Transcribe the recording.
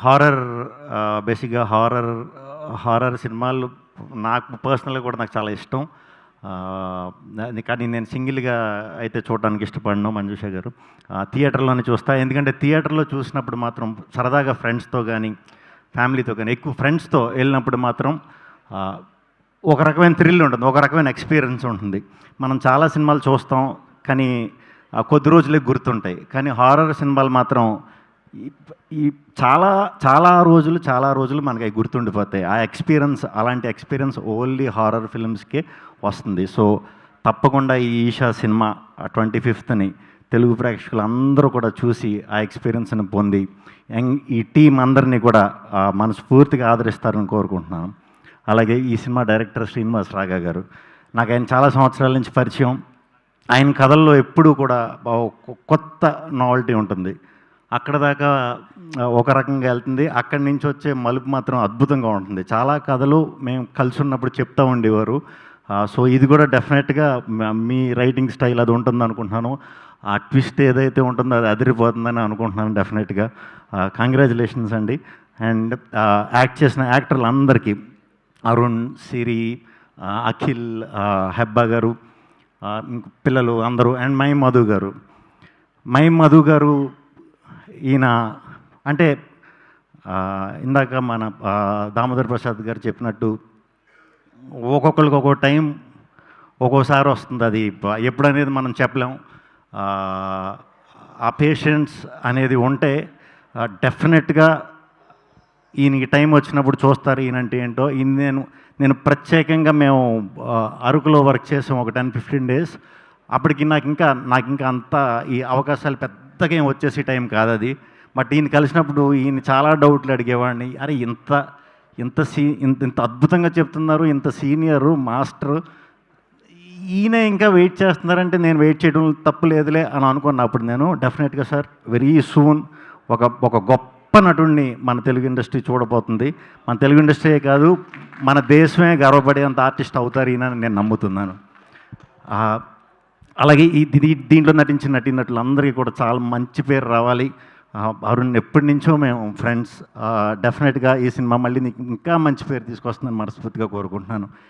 Horror బేసిక్‌గా horror సినిమాలు నాకు పర్సనల్‌గా కూడా నాకు చాలా ఇష్టం. కానీ నేను సింగిల్‌గా అయితే చూడడానికి ఇష్టపడను మంజుష గారు. థియేటర్‌లోనే చూస్తా. ఎందుకంటే థియేటర్‌లో చూసినప్పుడు మాత్రం సరదాగా ఫ్రెండ్స్‌తో గానీ, ఫ్యామిలీతో గానీ, ఎక్కువ ఫ్రెండ్స్‌తో వెళ్ళినప్పుడు మాత్రం ఒక రకమైన థ్రిల్ ఉంటుంది. ఒక రకమైన ఎక్స్‌పీరియన్స్ ఉంటుంది. మనం చాలా సినిమాలు చూస్తాం. కానీ కొద్ది రోజులే గుర్తుంటాయి. కానీ హారర్ సినిమాలు మాత్రం ఈ ఈ చాలా చాలా రోజులు మనకి గుర్తుండిపోతాయి. ఆ ఎక్స్‌పీరియన్స్ అలాంటి ఎక్స్‌పీరియన్స్ ఓన్లీ హారర్ ఫిల్మ్స్‌కే వస్తుంది. సో తప్పకుండా ఈ ఈషా సినిమా 25థ్‌ని తెలుగు ప్రేక్షకులందరూ కూడా చూసి ఆ ఎక్స్‌పీరియన్స్‌ని పొంది ఈ టీం అందరినీ కూడా మనస్ఫూర్తిగా ఆదరిస్తారని కోరుకుంటున్నాను. అలాగే ఈ సినిమా డైరెక్టర్ శ్రీనివాస్ రాఘా గారు. నాకు ఆయన చాలా సంవత్సరాల నుంచి పరిచయం. ఆయన కథల్లో ఎప్పుడూ కూడా కొత్త నావెల్టీ ఉంటుంది. అక్కడ దాకా ఒక రకంగా వెళ్తుంది. అక్కడి నుంచి వచ్చే మలుపు మాత్రం అద్భుతంగా ఉంటుంది. చాలా కథలు మేము కలిసి ఉన్నప్పుడు చెప్తూ ఉండేవారు. సో ఇది కూడా డెఫినెట్గా మీ రైటింగ్ స్టైల్ అది ఉంటుంది అనుకుంటున్నాను. ఆ ట్విస్ట్ ఏదైతే ఉంటుందో అది అదిరిపోతుందని అనుకుంటున్నాను డెఫినెట్గా. కంగ్రాచులేషన్స్ అండి. అండ్ యాక్ట్ చేసిన యాక్టర్లందరికీ అరుణ్, సిరి, అఖిల్, హెబ్బా గారు, పిల్లలు అందరూ అండ్ మై మధు గారు ఈయన అంటే ఇందాక మన దామోదర్ ప్రసాద్ గారు చెప్పినట్టు ఒక్కొక్కరికి ఒక్కో టైం ఒక్కోసారి వస్తుంది. అది ఎప్పుడనేది మనం చెప్పలేం. ఆ పేషెన్స్ అనేది ఉంటే డెఫినెట్గా ఈయనకి టైం వచ్చినప్పుడు చూస్తారు ఈయనంటే ఏంటో. నేను ప్రత్యేకంగా మేము అరకులో వర్క్ చేసాం ఒక 10-15 డేస్. అప్పటికి నాకు ఇంకా అంత ఈ అవకాశాలు పెద్దగా ఏం వచ్చేసి టైం కాదు అది. బట్ ఈయన కలిసినప్పుడు ఈయన చాలా డౌట్లు అడిగేవాడిని. అరే ఇంత అద్భుతంగా చెప్తున్నారు, ఇంత సీనియరు మాస్టరు, ఈయన ఇంకా వెయిట్ చేస్తున్నారంటే నేను వెయిట్ చేయడం తప్పు లేదులే అని అనుకున్నప్పుడు నేను డెఫినెట్గా సార్ వెరీ సూన్ ఒక గొప్ప నటుడిని మన తెలుగు ఇండస్ట్రీ చూడబోతుంది. మన తెలుగు ఇండస్ట్రీయే కాదు మన దేశమే గర్వపడేంత ఆర్టిస్ట్ అవుతారు ఈయన నేను నమ్ముతున్నాను. అలాగే దీంట్లో నటించిన నటీనటులందరికీ కూడా చాలా మంచి పేరు రావాలి. అరుణ్ ఎప్పటి నుంచో మేము ఫ్రెండ్స్. డెఫినెట్గా ఈ సినిమా మళ్ళీ నీకు ఇంకా మంచి పేరు తీసుకొస్తుందని మనస్ఫూర్తిగా కోరుకుంటున్నాను.